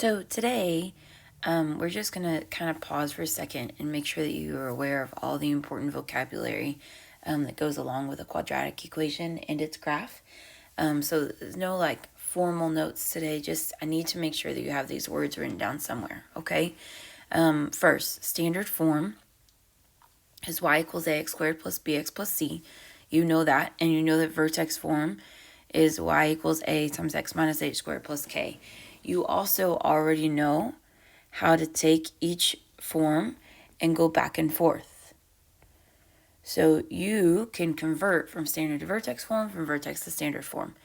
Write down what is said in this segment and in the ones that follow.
So today, we're just going to kind of pause for a second and make sure that you are aware of all the important vocabulary that goes along with a quadratic equation and its graph. So there's no like formal notes today, just I need to make sure that you have these words written down somewhere, okay? First, standard form is y equals ax squared plus bx plus c. You know that, and you know that vertex form is y equals a times x minus h squared plus k. You also already know how to take each form and go back and forth. So you can convert from standard to vertex form, from vertex to standard form.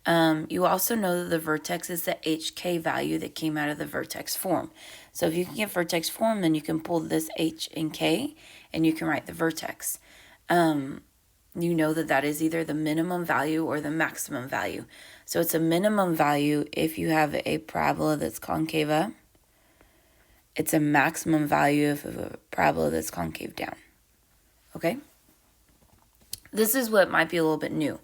You also know that the vertex is the hk value that came out of the vertex form. So if you can get vertex form, then you can pull this h and k, and you can write the vertex. You know that that is either the minimum value or the maximum value. So it's a minimum value if you have a parabola that's concave. It's a maximum value if of a parabola that's concave down. Okay? This is what might be a little bit new.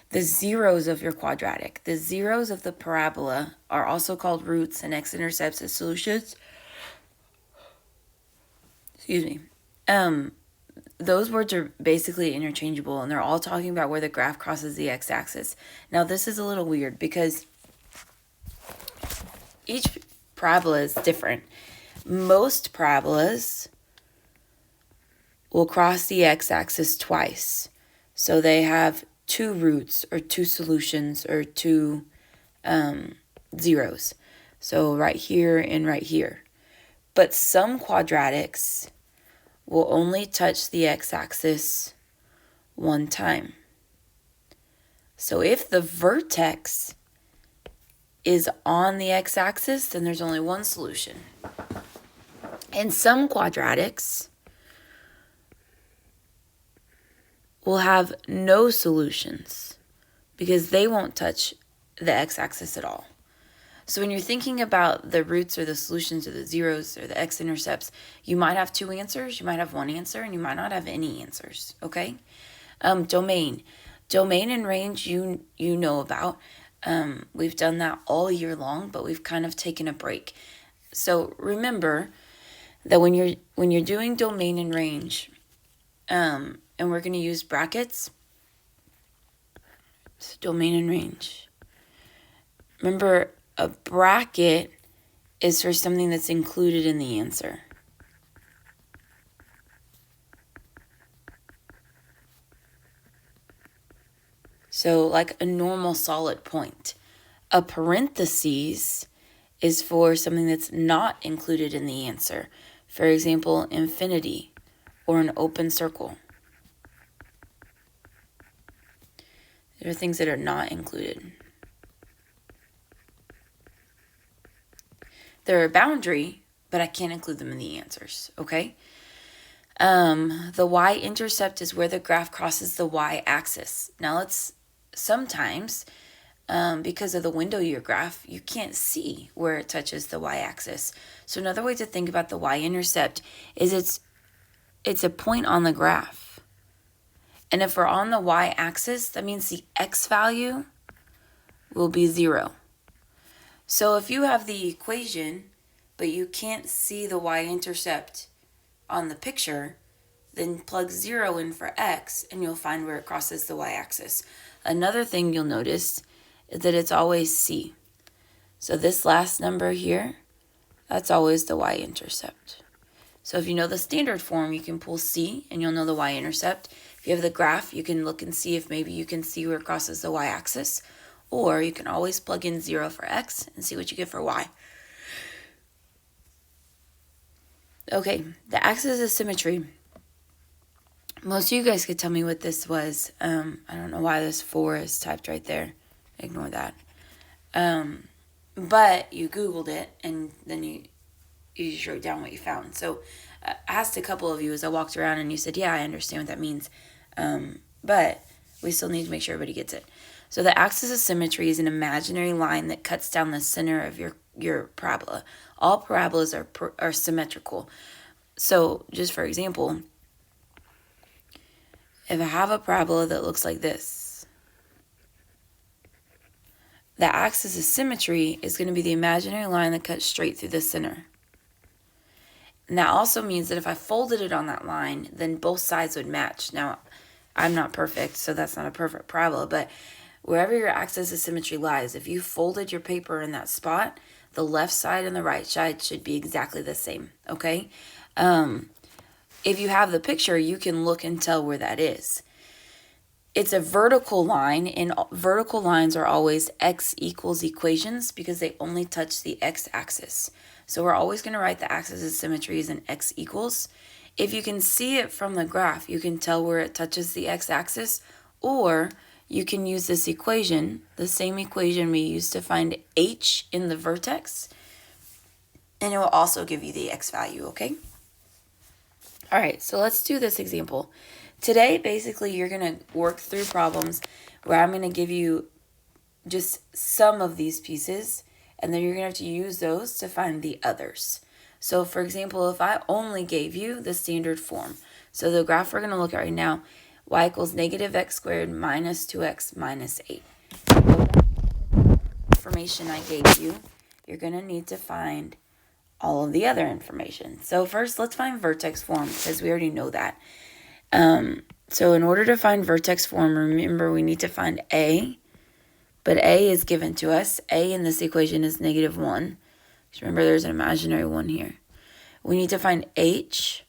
The zeros of your quadratic, the zeros of the parabola are also called roots and x-intercepts as solutions. Excuse me. Those words are basically interchangeable, and they're all talking about where the graph crosses the x-axis. Now, this is a little weird because each parabola is different. Most parabolas will cross the x-axis twice. So they have two roots or two solutions or two zeros. So right here and right here. But some quadratics will only touch the x-axis one time. So if the vertex is on the x-axis, then there's only one solution. And some quadratics will have no solutions because they won't touch the x-axis at all. So when you're thinking about the roots or the solutions or the zeros or the x-intercepts, you might have two answers, you might have one answer, and you might not have any answers, okay? Domain and range you know about. We've done that all year long, but we've kind of taken a break. So remember that when you're doing domain and range, and we're going to use brackets, so domain and range. Remember, a bracket is for something that's included in the answer. So like a normal solid point. A parenthesis is for something that's not included in the answer. For example, infinity or an open circle. There are things that are not included. They're a boundary, but I can't include them in the answers, okay? The y-intercept is where the graph crosses the y-axis. Now sometimes, because of the window of your graph, you can't see where it touches the y-axis. So another way to think about the y-intercept is it's a point on the graph. And if we're on the y-axis, that means the x value will be 0. So if you have the equation, but you can't see the y-intercept on the picture, then plug 0 in for x, and you'll find where it crosses the y-axis. Another thing you'll notice is that it's always c. So this last number here, that's always the y-intercept. So if you know the standard form, you can pull c, and you'll know the y-intercept. If you have the graph, you can look and see if maybe you can see where it crosses the y-axis. Or you can always plug in 0 for x and see what you get for y. Okay, the axis of symmetry. Most of you guys could tell me what this was. I don't know why this 4 is typed right there. Ignore that. But you Googled it, and then you just wrote down what you found. So I asked a couple of you as I walked around, and you said, yeah, I understand what that means. But we still need to make sure everybody gets it. So the axis of symmetry is an imaginary line that cuts down the center of your parabola. All parabolas are symmetrical. So just for example, if I have a parabola that looks like this, the axis of symmetry is going to be the imaginary line that cuts straight through the center. And that also means that if I folded it on that line, then both sides would match. Now, I'm not perfect, so that's not a perfect parabola, but wherever your axis of symmetry lies, if you folded your paper in that spot, the left side and the right side should be exactly the same, okay? If you have the picture, you can look and tell where that is. It's a vertical line, and vertical lines are always x equals equations because they only touch the x-axis. So we're always going to write the axis of symmetry as an x equals. If you can see it from the graph, you can tell where it touches the x-axis, or you can use this equation, the same equation we used to find h in the vertex, and it will also give you the x value, okay? All right, so let's do this example. Today, basically, you're going to work through problems where I'm going to give you just some of these pieces, and then you're going to have to use those to find the others. So, for example, if I only gave you the standard form, so the graph we're going to look at right now, y equals negative x squared minus 2x minus 8. Information I gave you, you're going to need to find all of the other information. So first, let's find vertex form, because we already know that. So in order to find vertex form, remember we need to find a, but a is given to us. A in this equation is negative 1. Just remember there's an imaginary 1 here. We need to find h,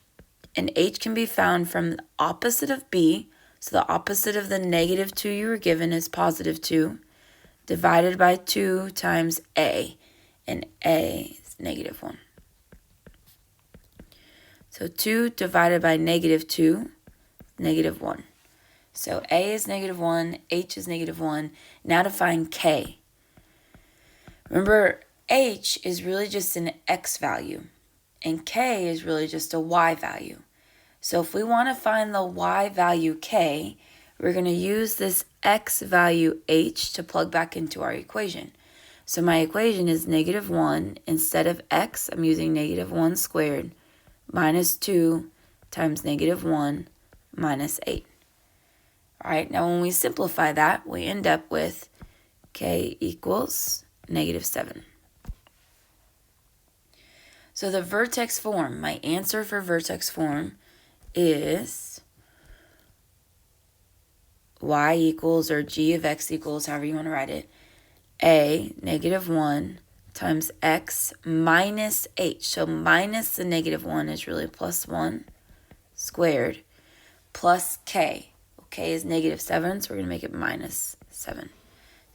and h can be found from the opposite of b. So the opposite of the negative 2 you were given is positive 2, divided by 2 times a, and a is negative 1. So 2 divided by negative 2, negative 1. So a is negative 1, h is negative 1. Now to find k. Remember, h is really just an x value, and k is really just a y value. So if we want to find the y value k, we're going to use this x value h to plug back into our equation. So my equation is negative 1. Instead of x, I'm using negative 1 squared minus 2 times negative 1 minus 8. All right, now when we simplify that, we end up with k equals negative 7. So the vertex form, my answer for vertex form is y equals, or g of x equals, however you want to write it, a negative 1 times x minus h. So minus the negative 1 is really plus 1 squared plus k. K is negative 7, so we're going to make it minus 7.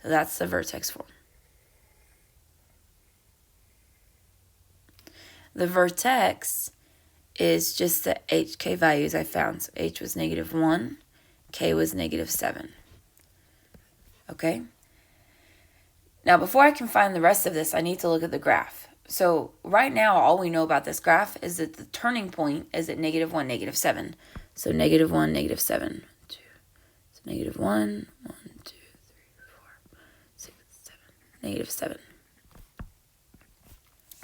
So that's the vertex form. The vertex is just the hk values I found. So h was negative 1, k was negative 7. Okay? Now, before I can find the rest of this, I need to look at the graph. So right now, all we know about this graph is that the turning point is at negative 1, negative 7. So negative 1, negative 7. So negative 1, 1, 2, 3, 4, 6, 7. Negative 7.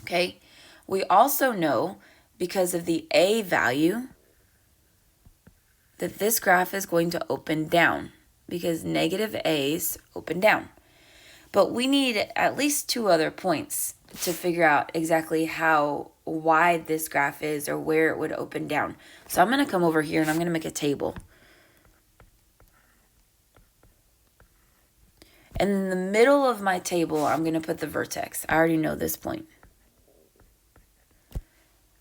Okay? We also know, because of the a value, that this graph is going to open down, because negative a's open down. But we need at least 2 other points to figure out exactly how wide this graph is, or where it would open down. So I'm going to come over here and I'm going to make a table. And in the middle of my table, I'm going to put the vertex. I already know this point.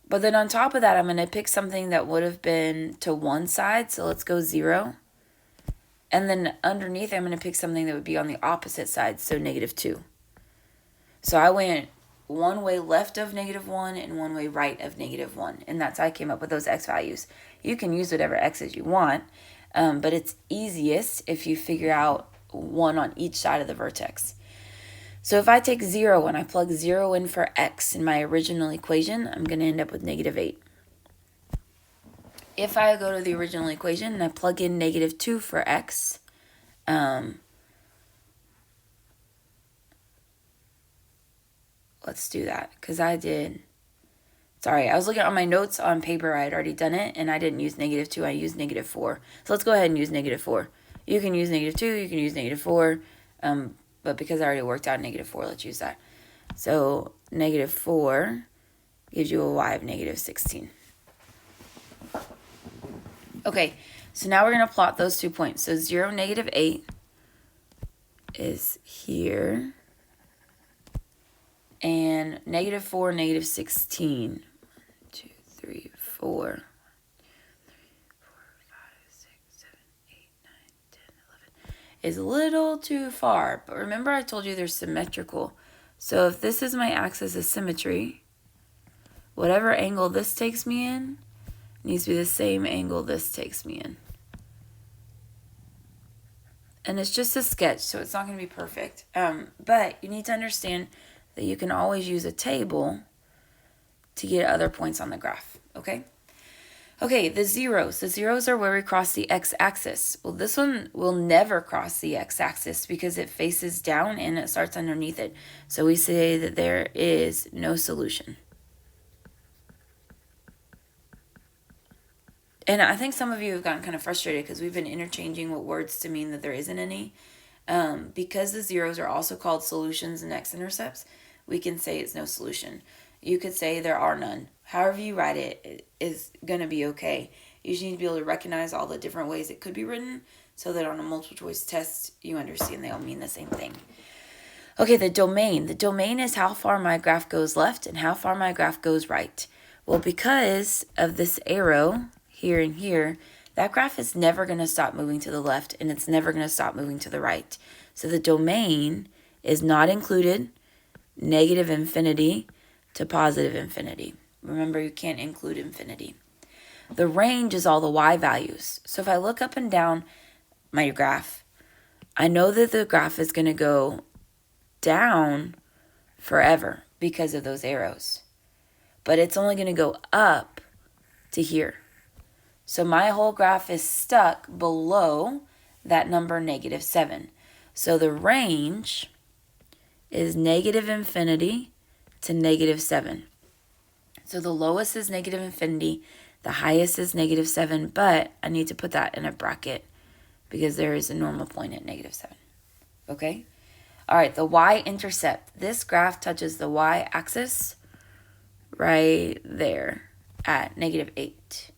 But then on top of that, I'm going to pick something that would have been to one side. So let's go 0. And then underneath, I'm going to pick something that would be on the opposite side, so negative 2. So I went one way left of negative 1 and one way right of negative 1. And that's how I came up with those x values. You can use whatever x's you want, but it's easiest if you figure out one on each side of the vertex. So if I take 0 and I plug 0 in for x in my original equation, I'm going to end up with negative 8. If I go to the original equation and I plug in negative 2 for x, let's do that, because I was looking at my notes on paper. I had already done it, and I didn't use negative 2. I used negative 4. So let's go ahead and use negative 4. You can use negative 2. You can use negative 4. but because I already worked out -4, let's use that. So -4 gives you a y of -16. Okay, so now we're going to plot those 2 points. So 0, -8 is here. And -4, -16. 1, 2, 3, 4. 10, 11 is a little too far. But remember I told you they're symmetrical. So if this is my axis of symmetry, whatever angle this takes me in needs to be the same angle this takes me in. And it's just a sketch, so it's not going to be perfect. But you need to understand that you can always use a table to get other points on the graph, okay? Okay, the zeros. The zeros are where we cross the x-axis. Well, this one will never cross the x-axis because it faces down and it starts underneath it. So we say that there is no solution. And I think some of you have gotten kind of frustrated because we've been interchanging what words to mean that there isn't any. Because the zeros are also called solutions and x-intercepts, we can say it's no solution. You could say there are none. However you write it is going to be okay. You just need to be able to recognize all the different ways it could be written so that on a multiple choice test, you understand they all mean the same thing. Okay, the domain. The domain is how far my graph goes left and how far my graph goes right. Well, because of this arrow here and here, that graph is never going to stop moving to the left and it's never going to stop moving to the right. So the domain is not included -infinity to +infinity. Remember, you can't include infinity. The range is all the y values. So if I look up and down my graph, I know that the graph is going to go down forever because of those arrows. But it's only going to go up to here. So my whole graph is stuck below that number -7. So the range is -infinity to -7. So the lowest is -infinity, the highest is -7, but I need to put that in a bracket because there is a normal point at -7. Okay? All right, the y-intercept. This graph touches the y-axis right there at -8.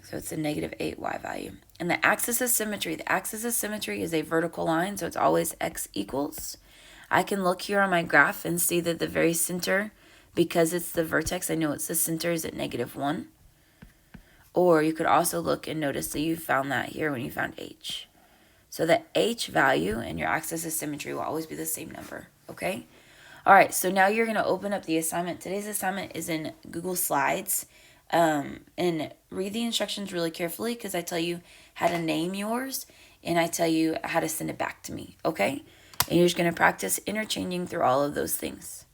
So it's a -8 y value. And the axis of symmetry. The axis of symmetry is a vertical line, so it's always x equals. I can look here on my graph and see that the very center, because it's the vertex, I know it's the center is at -1. Or you could also look and notice that you found that here when you found h. So the h value in your axis of symmetry will always be the same number, okay? All right, so now you're going to open up the assignment. Today's assignment is in Google Slides. And read the instructions really carefully because I tell you how to name yours and I tell you how to send it back to me, okay? And you're just going to practice interchanging through all of those things.